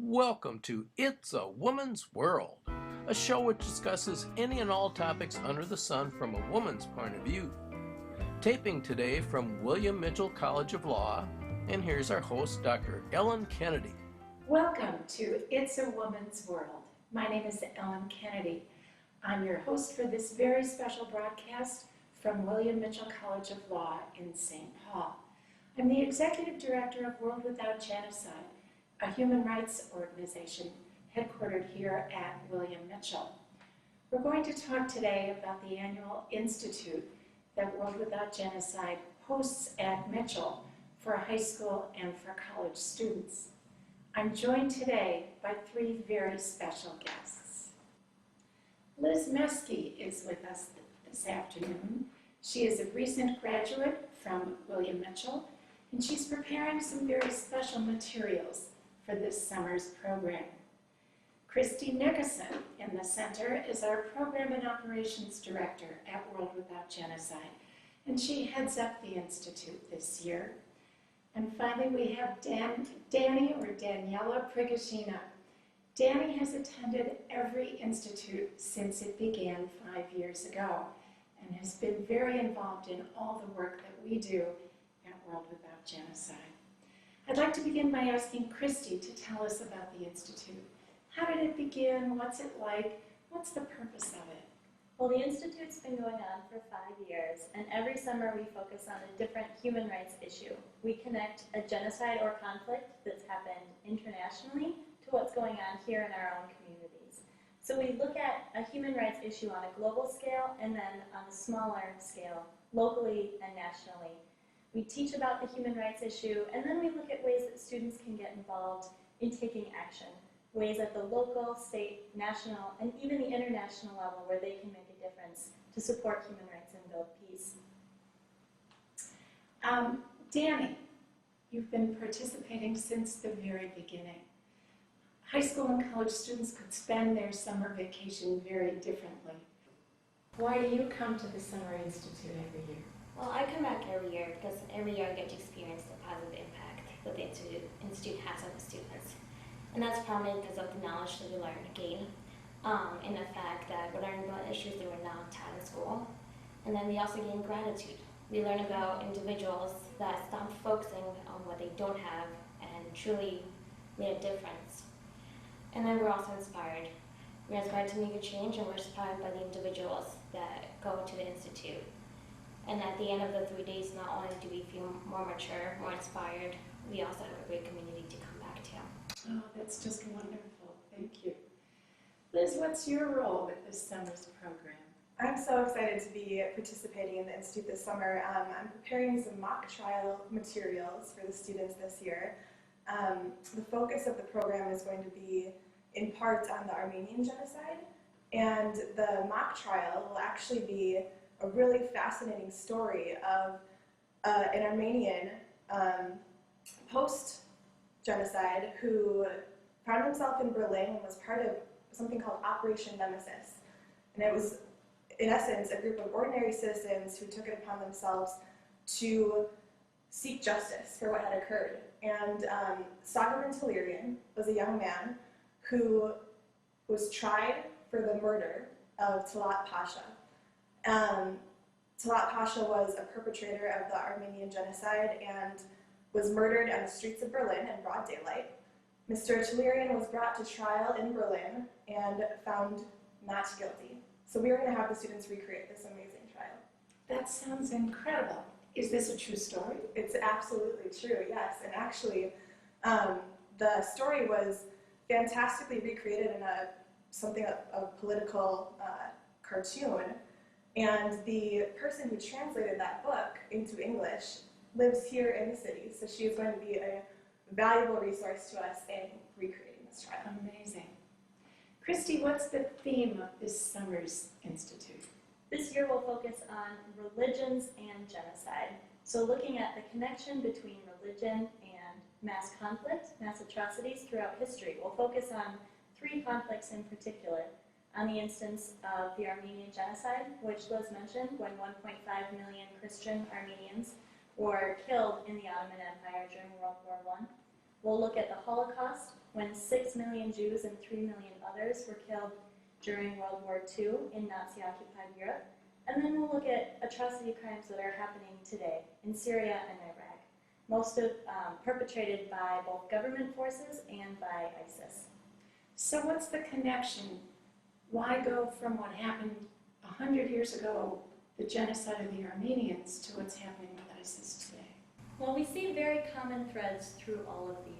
Welcome to It's a Woman's World, a show which discusses any and all topics under the sun from a woman's point of view. Taping today from William Mitchell College of Law, and here's our host, Dr. Ellen Kennedy. Welcome to It's a Woman's World. My name is Ellen Kennedy. I'm your host for this very special broadcast from William Mitchell College of Law in St. Paul. I'm the Executive Director of World Without Genocide, a human rights organization headquartered here at William Mitchell. We're going to talk today about the annual institute that World Without Genocide hosts at Mitchell for high school and for college students. I'm joined today by three very special guests. Liz Meske is with us this afternoon. She is a recent graduate from William Mitchell, and she's preparing some very special materials for this summer's program. Christy Nickerson in the center is our Program and Operations Director at World Without Genocide, and she heads up the Institute this year. And finally, we have Dani or Daniela Prigashina. Dani has attended every institute since it began 5 years ago and has been very involved in all the work that we do at World Without Genocide. I'd like to begin by asking Christy to tell us about the Institute. How did it begin? What's it like? What's the purpose of it? Well, the Institute's been going on for 5 years, and every summer we focus on a different human rights issue. We connect a genocide or conflict that's happened internationally to what's going on here in our own communities. So we look at a human rights issue on a global scale and then on a smaller scale, locally and nationally. We teach about the human rights issue, and then we look at ways that students can get involved in taking action, ways at the local, state, national, and even the international level where they can make a difference to support human rights and build peace. Dani, you've been participating since the very beginning. High school and college students could spend their summer vacation very differently. Why do you come to the Summer Institute every year? Well, I come back every year because every year I get to experience the positive impact that the Institute has on the students. And that's probably because of the knowledge that we learn to gain, and the fact that we're learning about issues that were not taught in school. And then we also gain gratitude. We learn about individuals that stopped focusing on what they don't have and truly made a difference. And then we're also inspired. We're inspired to make a change, and we're inspired by the individuals that go to the Institute. And at the end of the 3 days, not only do we feel more mature, more inspired, we also have a great community to come back to. Oh, that's just wonderful. Thank you. Liz, what's your role with this summer's program? I'm so excited to be participating in the Institute this summer. I'm preparing some mock trial materials for the students this year. The focus of the program is going to be in part on the Armenian genocide, and the mock trial will actually be a really fascinating story of an Armenian post-genocide who found himself in Berlin and was part of something called Operation Nemesis. And it was, in essence, a group of ordinary citizens who took it upon themselves to seek justice for what had occurred. And Sagarin Talerian was a young man who was tried for the murder of Talat Pasha. Talat Pasha was a perpetrator of the Armenian genocide and was murdered on the streets of Berlin in broad daylight. Mr. Talerian was brought to trial in Berlin and found not guilty. So we are going to have the students recreate this amazing trial. That sounds incredible. Is this a true story? It's absolutely true, yes. And actually, the story was fantastically recreated in a political cartoon. And the person who translated that book into English lives here in the city, so she is going to be a valuable resource to us in recreating this trial. Amazing. Christy, what's the theme of this summer's institute? This year we'll focus on religions and genocide. So looking at the connection between religion and mass conflict, mass atrocities throughout history. We'll focus on 3 conflicts in particular. On the instance of the Armenian genocide, which Liz mentioned, when 1.5 million Christian Armenians were killed in the Ottoman Empire during World War I. We'll look at the Holocaust, when 6 million Jews and 3 million others were killed during World War II in Nazi-occupied Europe. And then we'll look at atrocity crimes that are happening today in Syria and Iraq, most of perpetrated by both government forces and by ISIS. So what's the connection? Why go from what happened 100 years ago, the genocide of the Armenians, to what's happening with ISIS today? Well, we see very common threads through all of these.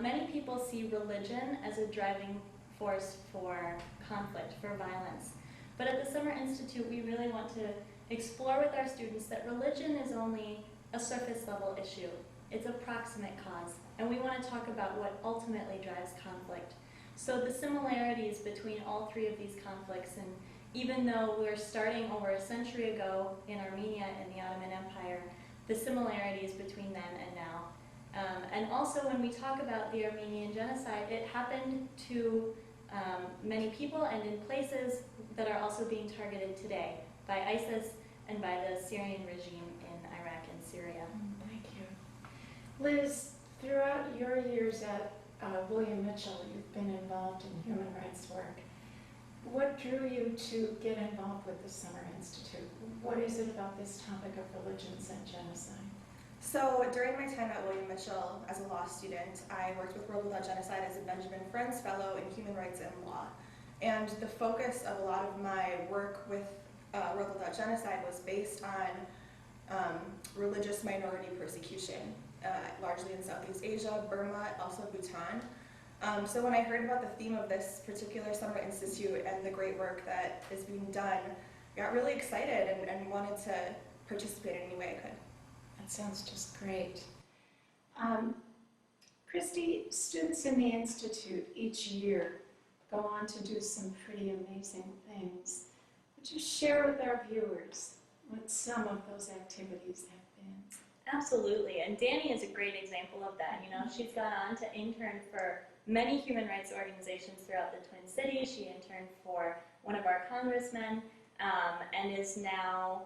Many people see religion as a driving force for conflict, for violence. But at the Summer Institute, we really want to explore with our students that religion is only a surface level issue. It's a proximate cause, and we want to talk about what ultimately drives conflict. So the similarities between all three of these conflicts, and even though we're starting over a century ago in Armenia and the Ottoman Empire, the similarities between then and now. And also when we talk about the Armenian genocide, it happened to many people and in places that are also being targeted today by ISIS and by the Syrian regime in Iraq and Syria. Thank you. Liz, throughout your years at William Mitchell, you've been involved in human rights work. What drew you to get involved with the Summer Institute? What is it about this topic of religions and genocide? So during my time at William Mitchell as a law student, I worked with World Without Genocide as a Benjamin Friends Fellow in Human Rights and Law. And the focus of a lot of my work with World Without Genocide was based on religious minority persecution, largely in Southeast Asia, Burma, also Bhutan. So when I heard about the theme of this particular Summer Institute and the great work that is being done, I got really excited and wanted to participate in any way I could. That sounds just great. Christy, students in the Institute each year go on to do some pretty amazing things. Would you share with our viewers what some of those activities have been? Absolutely, and Dani is a great example of that. You know, she's gone on to intern for many human rights organizations throughout the Twin Cities. She interned for one of our congressmen and is now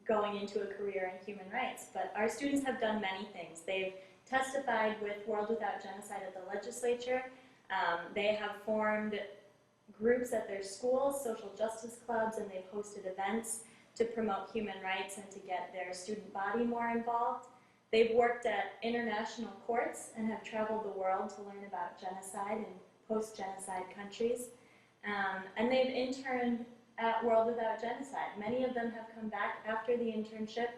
going into a career in human rights. But our students have done many things. They've testified with World Without Genocide at the legislature. They have formed groups at their schools, social justice clubs, and they've hosted events to promote human rights and to get their student body more involved. They've worked at international courts and have traveled the world to learn about genocide in post-genocide countries. And they've interned at World Without Genocide. Many of them have come back after the internship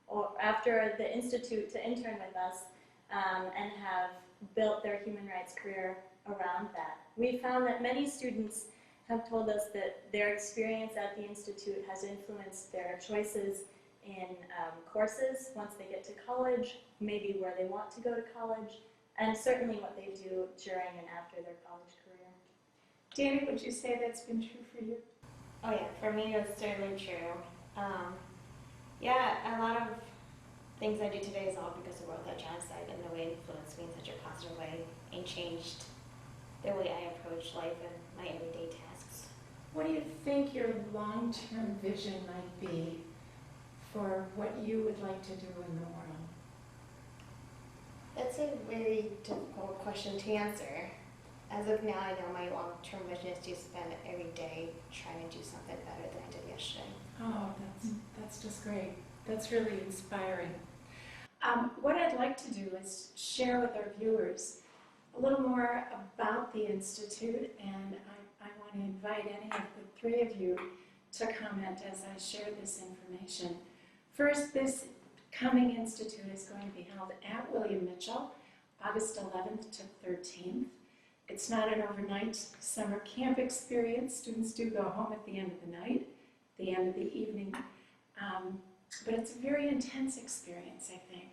or after the Institute to intern with us and have built their human rights career around that. We found that many students have told us that their experience at the Institute has influenced their choices in courses once they get to college, maybe where they want to go to college, and certainly what they do during and after their college career. Dani, would you say that's been true for you? Oh yeah, for me it's certainly true. Yeah, a lot of things I do today is all because of World Without Genocide and the way it influenced me in such a positive way and changed the way I approach life and my everyday tasks. What do you think your long-term vision might be for what you would like to do in the world? That's a very difficult question to answer. As of now, I know my long-term vision is to spend every day trying to do something better than I did yesterday. Oh, that's just great. That's really inspiring. What I'd like to do is share with our viewers a little more about the Institute, and I want to invite any of the three of you to comment as I share this information. First, this coming Institute is going to be held at William Mitchell, August 11th to 13th. It's not an overnight summer camp experience. Students do go home at the end of the night, the end of the evening. But it's a very intense experience, I think.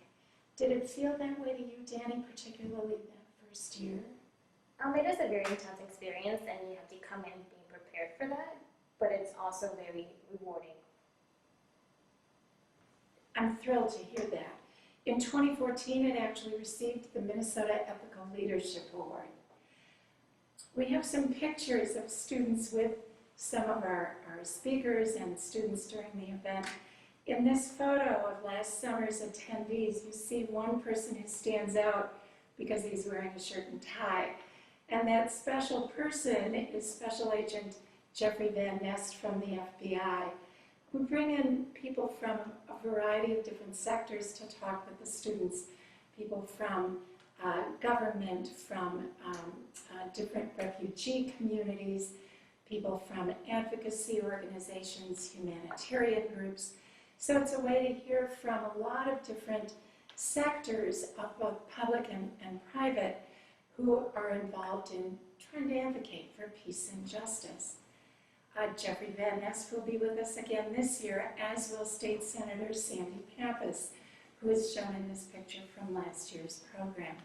Did it feel that way to you, Dani, particularly that first year? It is a very intense experience, and you have to come in being prepared for that, but it's also very rewarding. I'm thrilled to hear that. In 2014, it actually received the Minnesota Ethical Leadership Award. We have some pictures of students with some of our speakers and students during the event. In this photo of last summer's attendees, you see one person who stands out because he's wearing a shirt and tie. And that special person is Special Agent Jeffrey Van Ness from the FBI. We bring in people from a variety of different sectors to talk with the students, people from government, from different refugee communities, people from advocacy organizations, humanitarian groups. So it's a way to hear from a lot of different sectors of both public and private who are involved in trying to advocate for peace and justice. Jeffrey Van Ness will be with us again this year, as will State Senator Sandy Pappas, who is shown in this picture from last year's program.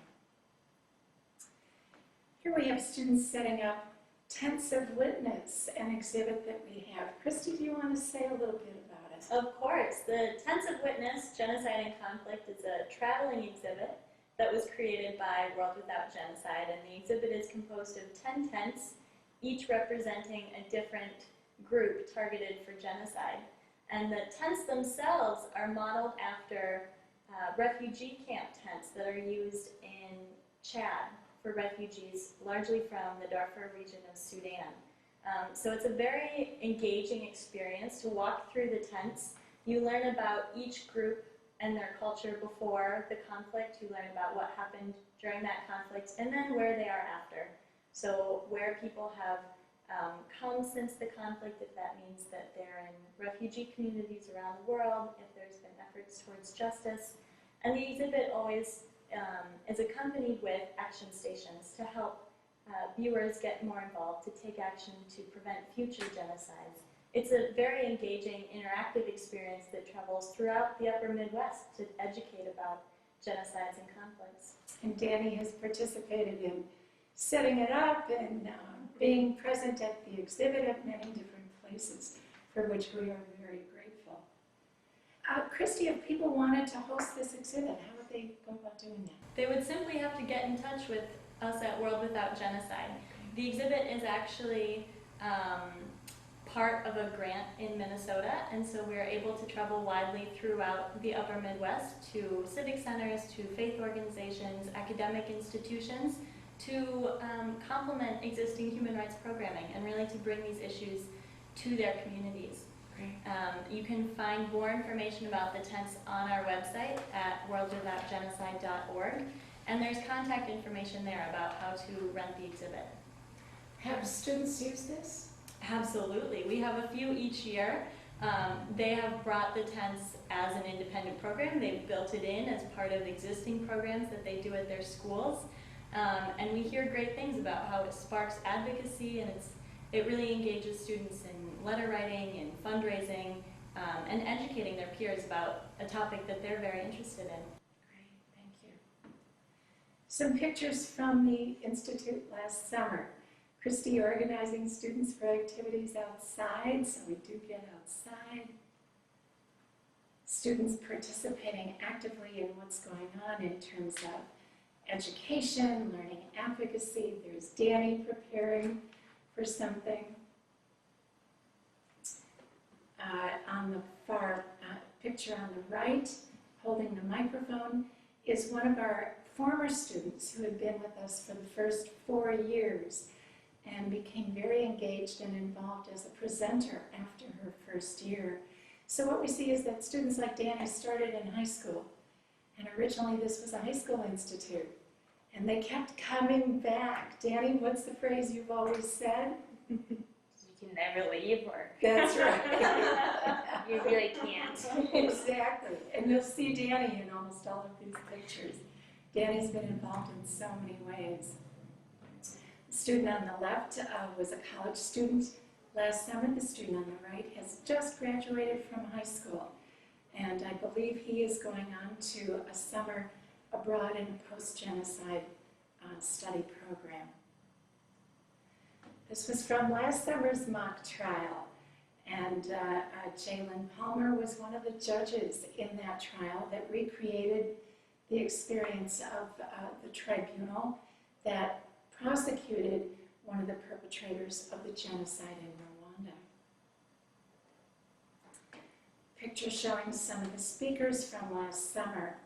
Here we have students setting up Tents of Witness, an exhibit that we have. Christy, do you want to say a little bit about it? Of course. The Tents of Witness, Genocide and Conflict is a traveling exhibit that was created by World Without Genocide, and the exhibit is composed of 10 tents, each representing a different group targeted for genocide. And the tents themselves are modeled after refugee camp tents that are used in Chad for refugees, largely from the Darfur region of Sudan. So it's a very engaging experience to walk through the tents. You learn about each group and their culture before the conflict. You learn about what happened during that conflict and then where they are after. So where people have come since the conflict, if that means that they're in refugee communities around the world, if there's been efforts towards justice. And the exhibit always is accompanied with action stations to help viewers get more involved, to take action to prevent future genocides. It's a very engaging, interactive experience that travels throughout the upper Midwest to educate about genocides and conflicts. And Dani has participated in setting it up and being present at the exhibit at many different places, for which we are very grateful. Christy, if people wanted to host this exhibit, how would they go about doing that? They would simply have to get in touch with us at World Without Genocide. The exhibit is actually part of a grant in Minnesota, and so we're able to travel widely throughout the upper Midwest to civic centers, to faith organizations, academic institutions, to complement existing human rights programming and really to bring these issues to their communities. You can find more information about the tents on our website at worldwithoutgenocide.org, and there's contact information there about how to rent the exhibit. Have students use this? Absolutely. We have a few each year. They have brought the tents as an independent program. They've built it in as part of existing programs that they do at their schools. And we hear great things about how it sparks advocacy, and it really engages students in letter writing and fundraising and educating their peers about a topic that they're very interested in. Great, thank you. Some pictures from the Institute last summer. Christy organizing students for activities outside, so we do get outside. Students participating actively in what's going on in terms of education, learning advocacy. There's Dani preparing for something. On the far picture on the right, holding the microphone, is one of our former students who had been with us for the first 4 years and became very engaged and involved as a presenter after her first year. So what we see is that students like Dani started in high school, and originally this was a high school institute, and they kept coming back. Dani, what's the phrase you've always said? You can never leave, or That's right. you really can't. Exactly. And you'll see Dani in almost all of these pictures. Dani's been involved in so many ways. The student on the left was a college student last summer. The student on the right has just graduated from high school. And I believe he is going on to a summer abroad in a post-genocide study program. This was from last summer's mock trial. And Jalen Palmer was one of the judges in that trial that recreated the experience of the tribunal that prosecuted one of the perpetrators of the genocide in Rwanda. Picture showing some of the speakers from last summer.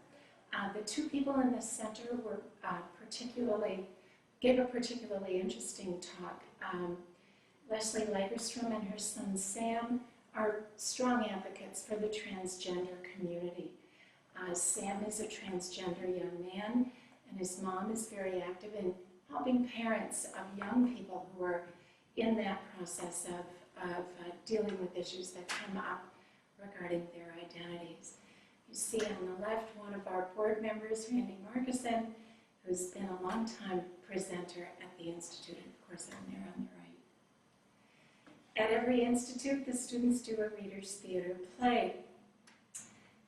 The two people in the center were gave a particularly interesting talk. Leslie Lagerstrom and her son Sam are strong advocates for the transgender community. Sam is a transgender young man, and his mom is very active in helping parents of young people who are in that process of dealing with issues that come up regarding their identities. You see on the left one of our board members, Randy Markison, who's been a long-time presenter at the Institute, and of course I'm there on the right. At every institute, the students do a Reader's Theater play.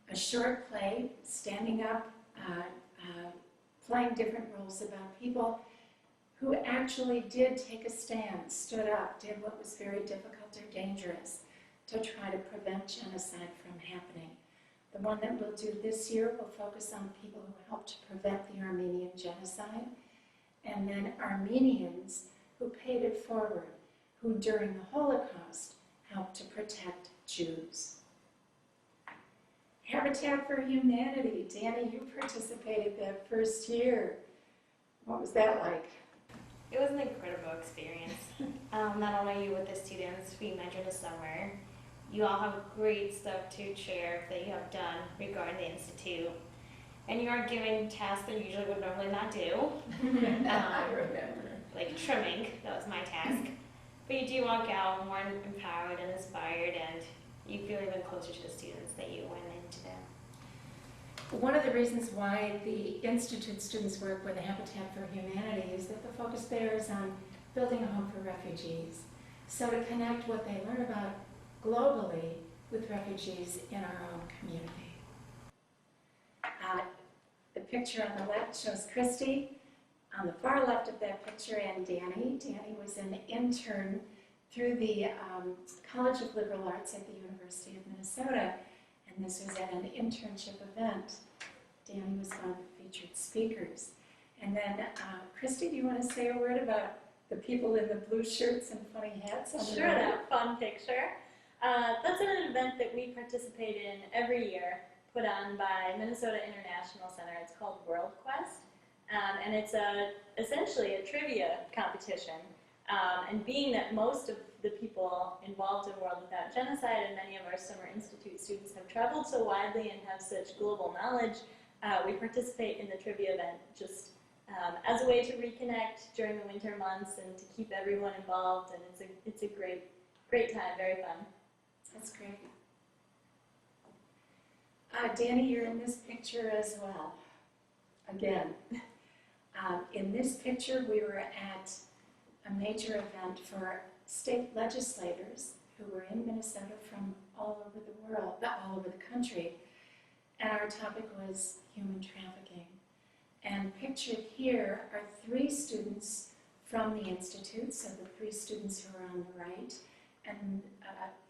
A short play, standing up, playing different roles about people who actually did take a stand, stood up, did what was very difficult or dangerous to try to prevent genocide from happening. The one that we'll do this year will focus on people who helped to prevent the Armenian genocide, and then Armenians who paid it forward, who during the Holocaust helped to protect Jews. Habitat for Humanity. Dani, you participated that first year. What was that like? It was an incredible experience. Not only with the students we met during the summer, you all have great stuff to share that you have done regarding the Institute. And you are given tasks that you usually would normally not do. I remember. Like trimming, that was my task. But you do walk out more empowered and inspired, and you feel even closer to the students that you went into them. One of the reasons why the Institute students work with Habitat for Humanity is that the focus there is on building a home for refugees. So to connect what they learn about globally with refugees in our own community. The picture on the left shows Christy. On the far left of that picture, and Dani. Dani was an intern through the College of Liberal Arts at the University of Minnesota, and this was at an internship event. Dani was one of the featured speakers. And then, Christy, do you want to say a word about the people in the blue shirts and funny hats on the Sure, right? that fun picture. That's an event that we participate in every year, put on by Minnesota International Center. It's called World Quest. And it's essentially a trivia competition. And being that most of the people involved in World Without Genocide and many of our Summer Institute students have traveled so widely and have such global knowledge, we participate in the trivia event just as a way to reconnect during the winter months and to keep everyone involved. And it's a great time, very fun. That's great. Dani, you're in this picture as well. Again. In this picture, we were at a major event for state legislators who were in Minnesota from all over the world, all over the country, and our topic was human trafficking. And pictured here are 3 students from the Institute, so the 3 students who are on the right, and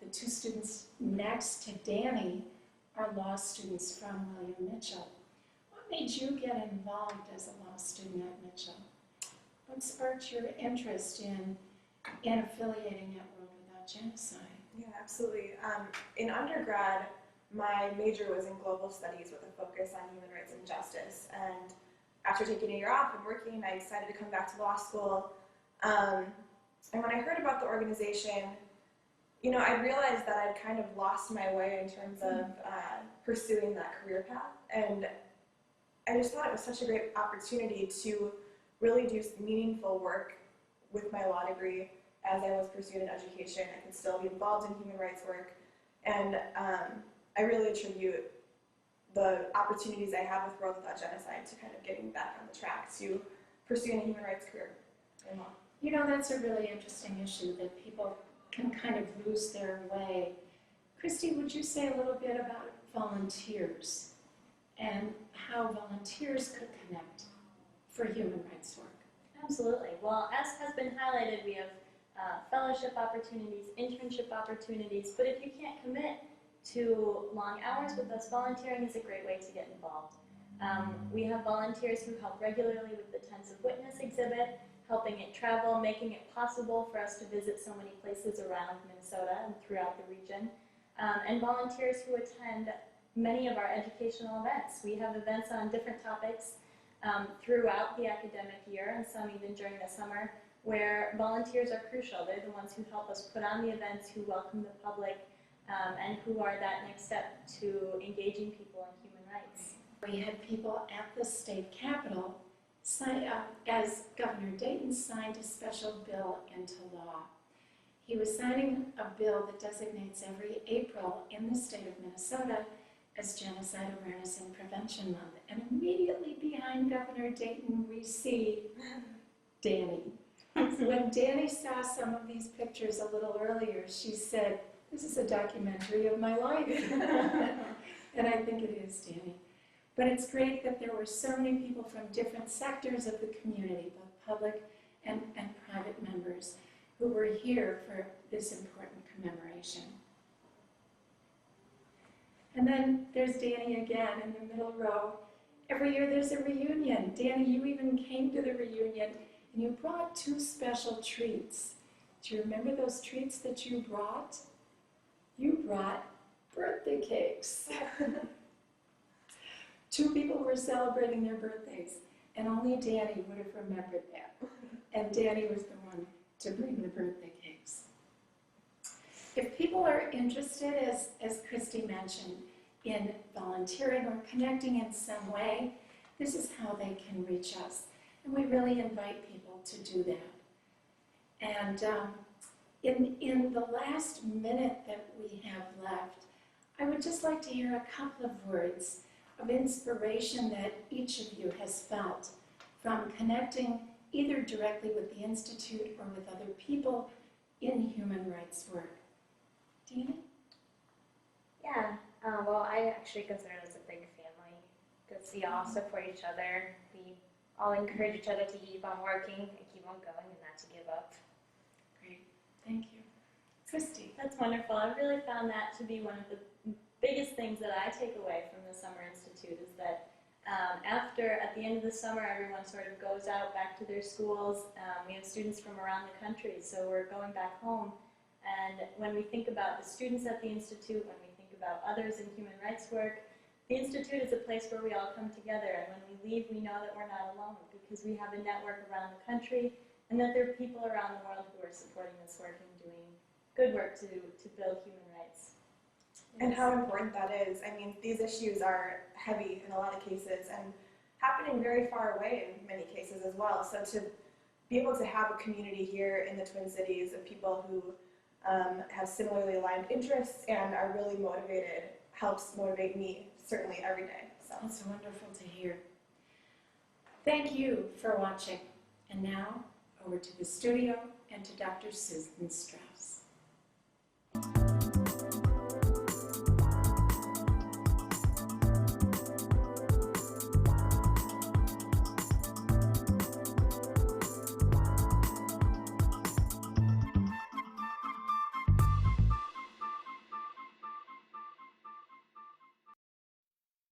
the 2 students next to Dani are law students from William Mitchell. What made you get involved as a law student at Mitchell? What sparked your interest in affiliating at World Without Genocide? Yeah, absolutely. In undergrad, my major was in global studies with a focus on human rights and justice. And after taking a year off and working, I decided to come back to law school. And when I heard about the organization, I realized that I'd kind of lost my way in terms of pursuing that career path. And I just thought it was such a great opportunity to really do meaningful work with my law degree as I was pursuing an education. I could still be involved in human rights work, and I really attribute the opportunities I have with World Without Genocide to kind of getting back on the track to pursuing a human rights career in law. That's a really interesting issue, that people can kind of lose their way. Christy, would you say a little bit about volunteers and how volunteers could connect for human rights work? Absolutely. Well, as has been highlighted, we have fellowship opportunities, internship opportunities, but if you can't commit to long hours with us, volunteering is a great way to get involved. We have volunteers who help regularly with the Tense of Witness exhibit, helping it travel, making it possible for us to visit so many places around Minnesota and throughout the region, and volunteers who attend many of our educational events. We have events on different topics throughout the academic year and some even during the summer, where volunteers are crucial. They're the ones who help us put on the events, who welcome the public, and who are that next step to engaging people in human rights. We had people at the state capitol sign, as Governor Dayton signed a special bill into law. He was signing a bill that designates every April in the state of Minnesota as Genocide Awareness and Prevention Month. And immediately behind Governor Dayton, we see Dani. When Dani saw some of these pictures a little earlier, she said, "This is a documentary of my life." And I think it is, Dani. But it's great that there were so many people from different sectors of the community, both public and private members, who were here for this important commemoration. And then there's Dani again in the middle row. Every year there's a reunion. Dani, you even came to the reunion and you brought 2 special treats. Do you remember those treats that you brought? You brought birthday cakes. 2 people were celebrating their birthdays, and only Dani would have remembered that. And Dani was the one to bring the birthday cakes. If people are interested, as Christy mentioned, in volunteering or connecting in some way, this is how they can reach us. And we really invite people to do that. And in the last minute that we have left, I would just like to hear a couple of words of inspiration that each of you has felt from connecting either directly with the Institute or with other people in human rights work. Dani? Yeah, well, I actually consider this a big family because we all support each other. We all encourage each other to keep on working and keep on going and not to give up. Great, thank you. Christy? That's wonderful. I really found that to be one of the biggest things that I take away from the Summer Institute is that at the end of the summer, everyone sort of goes out back to their schools. We have students from around the country, so we're going back home. And when we think about the students at the Institute, when we think about others in human rights work, the Institute is a place where we all come together. And when we leave, we know that we're not alone because we have a network around the country and that there are people around the world who are supporting this work and doing good work to build human rights. And how important that is. I mean, these issues are heavy in a lot of cases and happening very far away in many cases as well. So to be able to have a community here in the Twin Cities of people who have similarly aligned interests and are really motivated helps motivate me certainly every day. So That's wonderful to hear. Thank you for watching. And now, over to the studio and to Dr. Susan Stroud.